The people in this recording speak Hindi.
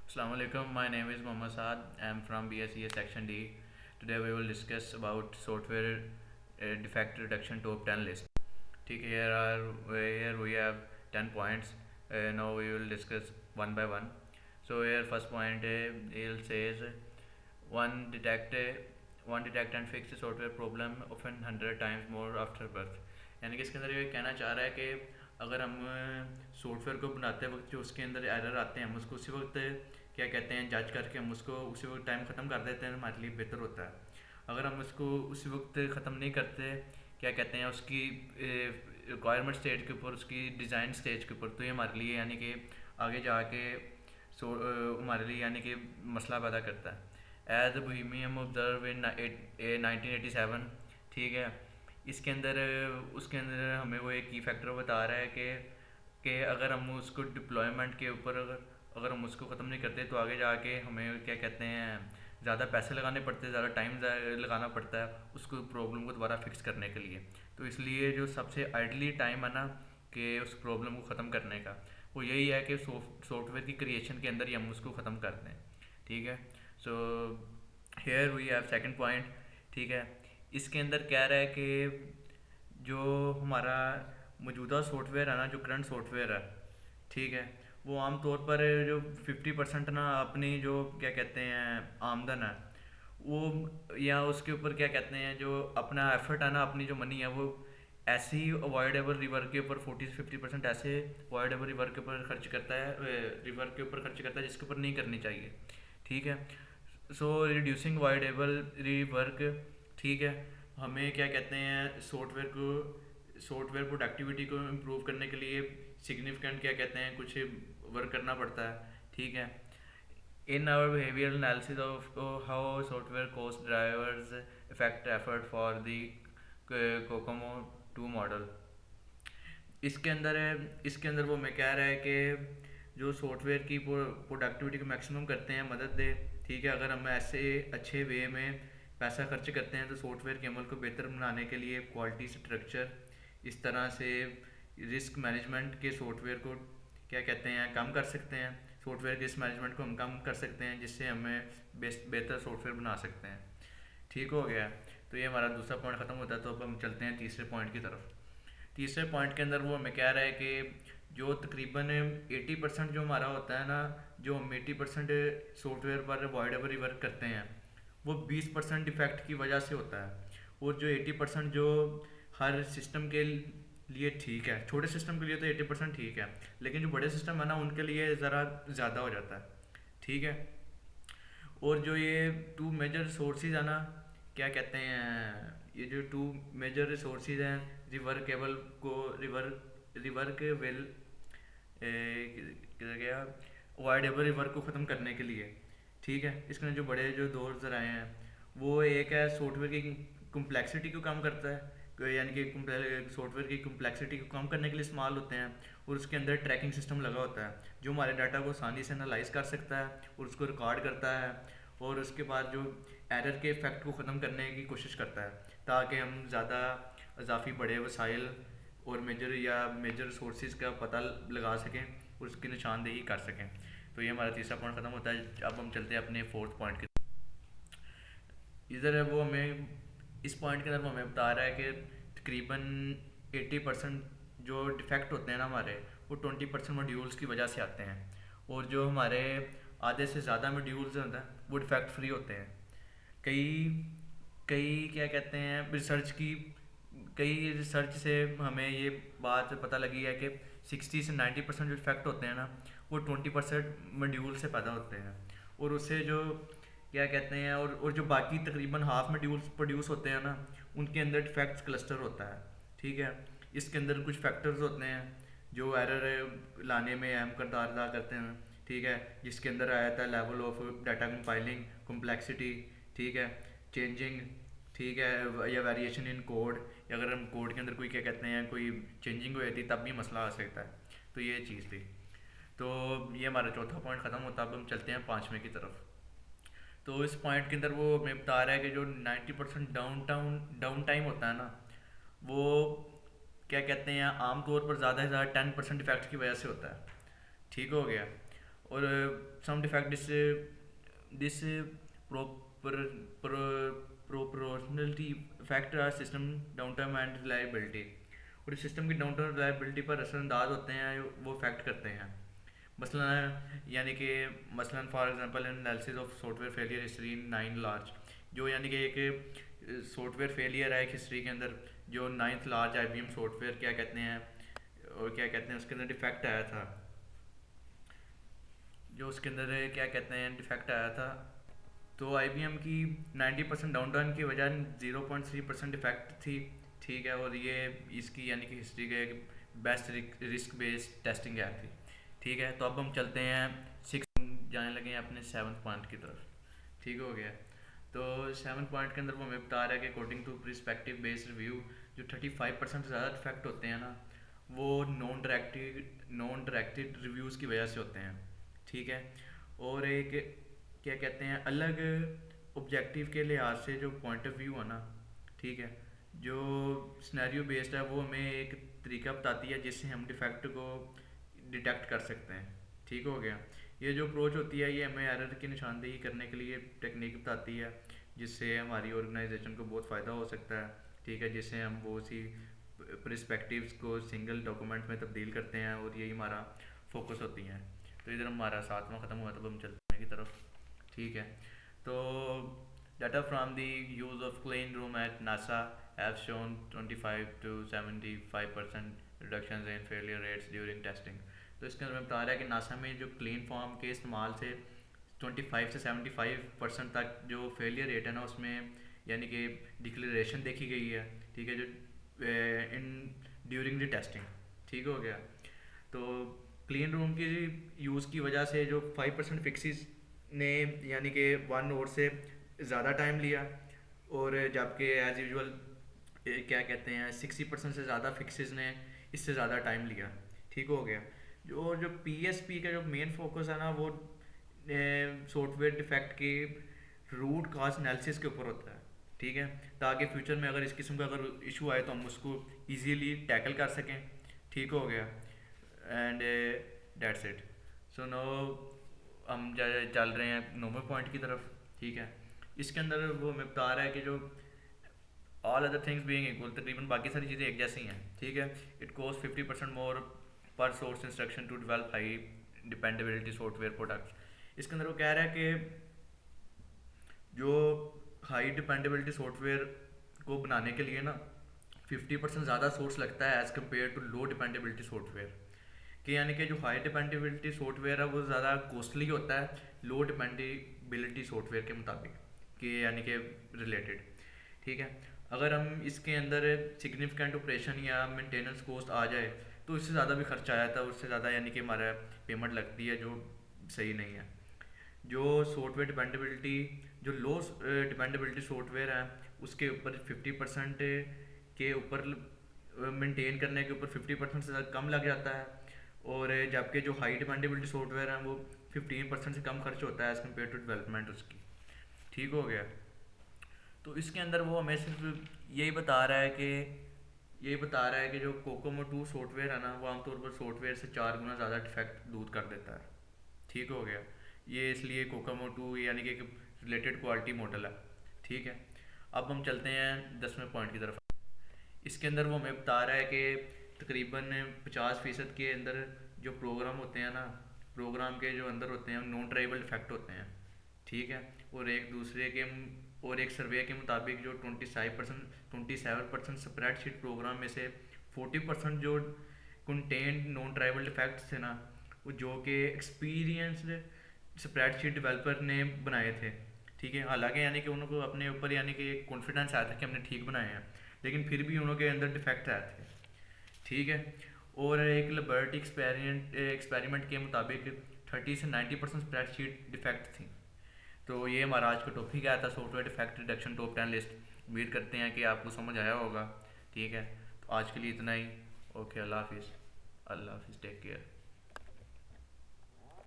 Assalamu alaikum. My name is Mohammad Saad. I am from BSES Section D. Today we will discuss about software defect reduction top 10 list. ठीक है, here we have 10 points. Now we will discuss one by one. So here first point it says one detect one detect and fix the software problem often 100 times more after birth. यानी कि इसके अंदर ये कहना चाह रहा है कि अगर हम सॉफ्टवेयर को बनाते वक्त जो उसके अंदर एरर आते हैं हम उसको उसी वक्त क्या कहते हैं जज करके हम उसको उसी वक्त टाइम ख़त्म कर देते हैं, हमारे लिए बेहतर होता है। अगर हम उसको उसी वक्त ख़त्म नहीं करते क्या कहते हैं उसकी रिक्वायरमेंट स्टेज के ऊपर, उसकी डिज़ाइन स्टेज के ऊपर, तो ये हमारे लिए यानी कि आगे जाके हमारे लिए यानी कि मसला पैदा करता है। एज बोहेमियन ऑब्जर्व इन 1987, ठीक है। इसके अंदर उसके अंदर हमें वो एक की फैक्टर बता रहा है कि अगर हम उसको डिप्लॉयमेंट के ऊपर अगर हम उसको ख़त्म नहीं करते तो आगे जाके हमें क्या कहते हैं ज़्यादा पैसे लगाने पड़ते हैं, ज़्यादा टाइम लगाना पड़ता है उसको प्रॉब्लम को दोबारा फिक्स करने के लिए। तो इसलिए जो सबसे आइडली टाइम है ना कि उस प्रॉब्लम को ख़त्म करने का, वो यही है कि सॉफ्टवेयर की क्रिएशन के अंदर ही हम उसको ख़त्म कर दें। ठीक है। So here we have second point. ठीक है। इसके अंदर कह रहा है कि जो हमारा मौजूदा सॉफ्टवेयर है ना, जो करंट सॉफ्टवेयर है, ठीक है, वो आम तौर पर जो 50% ना अपनी जो क्या कहते हैं आमदन है वो, या उसके ऊपर क्या कहते हैं जो अपना एफर्ट है ना, अपनी जो मनी है वो ऐसे ही अवॉइडेबल रिवर के ऊपर 40 से 50% ऐसे अवॉइडेबल रिवर के ऊपर खर्च करता है, रिवर के ऊपर खर्च करता है जिसके ऊपर नहीं करनी चाहिए। ठीक है। सो रिड्यूसिंग अवॉइडेबल रिवर्क, ठीक है, हमें क्या कहते हैं सॉफ्टवेयर प्रोडक्टिविटी को इम्प्रूव करने के लिए सिग्निफिकेंट क्या कहते हैं कुछ वर्क करना पड़ता है। ठीक है। In our behavioural analysis of how software cost drivers effect effort for the COCOMO 2 model, इसके अंदर वो मैं कह रहा है कि जो सॉफ्टवेयर की प्रोडक्टिविटी को मैक्सिमम करते हैं मदद दे। ठीक है। अगर हम ऐसे अच्छे वे में पैसा खर्च करते हैं तो सॉफ्टवेयर के अमल को बेहतर बनाने के लिए क्वालिटी स्ट्रक्चर, इस तरह से रिस्क मैनेजमेंट के सॉफ्टवेयर को क्या कहते हैं कम कर सकते हैं, सॉफ्टवेयर के रिस्क मैनेजमेंट को हम कम कर सकते हैं जिससे हमें बेहतर सॉफ्टवेयर बना सकते हैं। ठीक हो गया। तो ये हमारा दूसरा पॉइंट ख़त्म होता है। तो अब हम चलते हैं तीसरे पॉइंट की तरफ। तीसरे पॉइंट के अंदर वो हमें कह रहा है कि जो तकरीबन 80% जो हमारा होता है ना, जो हम 80% सॉफ्टवेयर पर अवॉइडेबल वर्क करते हैं वो 20% डिफेक्ट की वजह से होता है। और जो 80% जो हर सिस्टम के लिए ठीक है, छोटे सिस्टम के लिए तो 80% ठीक है, लेकिन जो बड़े सिस्टम है ना उनके लिए ज़रा ज़्यादा हो जाता है। ठीक है। और जो ये टू मेजर सोर्सेज है ना, क्या कहते हैं ये जो टू मेजर रिसोर्सेज हैं रिवर्केबल को रिवर्केबल गया अवॉइडेबल रिवर्क को ख़त्म करने के लिए। ठीक है। इसके जो बड़े जो दो ज़राए हैं वो एक है सॉफ्टवेयर की कम्प्लेक्सिटी को कम करता है, यानी कि सॉफ्टवेयर की कम्प्लेक्सिटी को कम करने के लिए इस्तेमाल होते हैं। और उसके अंदर ट्रैकिंग सिस्टम लगा होता है जो हमारे डाटा को आसानी से एनालाइज कर सकता है और उसको रिकॉर्ड करता है, और उसके बाद जो एरर के इफेक्ट को ख़त्म करने की कोशिश करता है ताकि हम ज़्यादा इजाफी बड़े वसाइल और मेजर सोर्सेज का पता लगा सकें और उसकी निशानदेही कर सकें। तो ये हमारा तीसरा पॉइंट ख़त्म होता है। अब हम चलते हैं अपने फोर्थ पॉइंट की। इधर है वो हमें इस पॉइंट के अंदर वो हमें बता रहा है कि तकरीबन 80% जो डिफेक्ट होते हैं ना हमारे, वो 20% मॉड्यूल्स की वजह से आते हैं, और जो हमारे आधे से ज़्यादा मॉड्यूल्स होते हैं वो डिफेक्ट फ्री होते हैं। कई कई क्या कहते हैं कई रिसर्च से हमें ये बात पता लगी है कि 60 से 90% जो इफेक्ट होते हैं ना वो 20% मॉड्यूल से पैदा होते हैं, और उससे जो क्या कहते हैं और जो बाकी तकरीबन हाफ मॉड्यूल्स प्रोड्यूस होते हैं ना उनके अंदर डिफेक्ट्स क्लस्टर होता है। ठीक है। इसके अंदर कुछ फैक्टर्स होते हैं जो एरर लाने में अहम किरदार अदा करते हैं। ठीक है। जिसके अंदर आया था level of data compiling complexity, ठीक है, चेंजिंग, ठीक है, या वेरिएशन इन कोड, या अगर हम कोड के अंदर कोई क्या कहते हैं कोई चेंजिंग हुई थी तब भी मसला आ सकता है। तो ये चीज़ थी। तो ये हमारा चौथा पॉइंट ख़त्म होता है। अब हम चलते हैं पाँचवें की तरफ। तो इस पॉइंट के अंदर वो हमें बता रहा है कि जो 90% डाउन टाइम होता है ना वो क्या कहते हैं आमतौर पर ज़्यादा से ज़्यादा 10% इफेक्ट की वजह से होता है। ठीक हो गया। और some defect this proportionality factor are system down time and reliability, और इस सिस्टम की डाउन टाइम रिलायबिलिटी पर असरअंदाज होते हैं, वो फैक्ट करते हैं। मसलन यानी कि मसलन for example analysis of software failure history in 9 large, जो यानी कि एक सॉफ्टवेयर फेलियर है एक हिस्ट्री के अंदर, जो 9th लार्ज IBM सॉफ्टवेयर क्या कहते हैं, और क्या कहते हैं उसके अंदर डिफेक्ट आया था, जो उसके अंदर क्या कहते हैं डिफेक्ट आया था। तो IBM की 90% डाउन टाइम की वजह 0.3% डिफेक्ट थी, ठीक है, और ये इसकी यानी कि हिस्ट्री का एक best risk based testing app थी, ठीक है। तो अब हम चलते हैं 6 जाने लगे हैं अपने 7th पॉइंट की तरफ, ठीक हो गया। तो 7th पॉइंट के अंदर वो हमें बता रहा है कि according to perspective based review जो 35% से ज़्यादा डिफेक्ट होते हैं ना, वो नॉन डायरेक्टेड रिव्यूज़ की वजह से होते हैं, ठीक है। और एक क्या कहते हैं अलग ऑब्जेक्टिव के लिहाज से जो पॉइंट ऑफ व्यू है ना, ठीक है, जो सिनेरियो बेस्ड है, वो हमें एक तरीका बताती है जिससे हम डिफेक्ट को डिटेक्ट कर सकते हैं, ठीक हो गया। ये जो अप्रोच होती है ये हमें एरर की निशानदेही करने के लिए टेक्निक बताती है, जिससे हमारी ऑर्गेनाइजेशन को बहुत फ़ायदा हो सकता है, ठीक है, जिससे हम वो सी पर्सपेक्टिव्स को सिंगल डॉक्यूमेंट में तब्दील करते हैं, और यही हमारा फोकस होती हैं। तो इधर हमारा 7वां ख़त्म हुआ, तब हम चलते हैं की तरफ, ठीक है। तो data from the use of clean room at NASA have shown 25 to 75% reductions in failure rates during testing। तो इसके अंदर में बता रहा है कि नासा में जो क्लीन फॉर्म के इस्तेमाल से 25 से 75% तक जो फेलियर रेट है ना उसमें यानी कि डिक्लेरेशन देखी गई है, ठीक है, जो इन ड्यूरिंग द टेस्टिंग, ठीक हो गया। तो क्लीन रूम की यूज़ की वजह से जो 5% फिक्सिस ने यानी कि 1 आवर से ज़्यादा टाइम लिया, और जबकि एज़ यूजुअल क्या कहते हैं 60% से ज़्यादा फिक्सिस ने इससे ज़्यादा टाइम लिया, ठीक हो गया। जो PSP का जो मेन फोकस है ना, वो सॉफ्टवेयर डिफेक्ट के रूट काज एनालिसिस के ऊपर होता है, ठीक है, ताकि फ्यूचर में अगर इस किस्म का अगर इशू आए तो हम उसको इजीली टैकल कर सकें, ठीक हो गया। And that's it. So no हम चल रहे हैं 9वें पॉइंट की तरफ, ठीक है। इसके अंदर वो हमें बता रहा है कि जो all other things being equal, तकरीबन बाकी सारी चीज़ें एक जैसी हैं, ठीक है। It cost 50% more per source instruction to develop high dependability software products. इसके अंदर वो कह रहा है कि जो हाई डिपेंडेबिलिटी सॉफ्टवेयर को बनाने के लिए ना 50% ज़्यादा सोर्स लगता है as compared to low dependability software, कि यानी कि जो हाई डिपेंडेबिलिटी सॉफ्टवेयर है वो ज़्यादा कॉस्टली होता है लो डिपेंडेबिलिटी सॉफ्टवेयर के मुताबिक, कि यानी कि रिलेटेड, ठीक है। अगर हम इसके अंदर सिग्निफिकेंट ऑपरेशन या मेंटेनेंस कॉस्ट आ जाए तो इससे ज़्यादा भी खर्चा आया था, उससे ज़्यादा यानी कि हमारा पेमेंट लगती है, जो सही नहीं है। जो सॉफ्टवेयर डिपेंडेबिलिटी जो लो डिपेंडेबिलिटी सॉफ्टवेयर है उसके ऊपर 50% के ऊपर मेंटेन करने के ऊपर 50% से ज़्यादा कम लग जाता है, और जबकि जो हाई डिपेंडेबिलिटी सॉफ्टवेयर है वो 15% से कम खर्च होता है एज़ कम्पेयर टू डेवलपमेंट उसकी, ठीक हो गया। तो इसके अंदर वो हमें सिर्फ यही बता रहा है कि जो कोकोमो 2 सॉफ्टवेयर है ना, वो आमतौर पर सॉफ्टवेयर से 4 गुना ज़्यादा डिफेक्ट दूर कर देता है, ठीक हो गया। ये इसलिए कोकोमो 2 यानी कि एक रिलेटेड क्वालिटी मॉडल है, ठीक है। अब हम चलते हैं 10वें पॉइंट की तरफ। इसके अंदर वो हमें बता रहा है कि तकरीबन 50% के अंदर जो प्रोग्राम होते हैं ना, प्रोग्राम के जो अंदर होते हैं नॉन ट्राइबल डिफेक्ट होते हैं, ठीक है। और एक सर्वे के मुताबिक जो 27% स्प्रेडशीट प्रोग्राम में से 40% जो कंटेंट नॉन ट्राइबल डिफेक्ट्स थे ना, वो जो कि एक्सपीरियंस्ड स्प्रेडशीट डेवलपर ने बनाए थे, ठीक है। हालांकि यानी कि उनको अपने ऊपर यानी कि कॉन्फिडेंस आया था कि हमने ठीक बनाए हैं, लेकिन फिर भी उनके अंदर डिफेक्ट आए थे, ठीक है। और एक लेबोरेटरी एक्सपेरिमेंट के मुताबिक 30 से 90% स्प्रेडशीट डिफेक्ट थी। तो ये हमारा आज का टॉपिक आया था software defect reduction top 10 list. उम्मीद करते हैं कि आपको समझ आया होगा, ठीक है। तो आज के लिए इतना ही। ओके, अल्लाह हाफिज़, टेक केयर।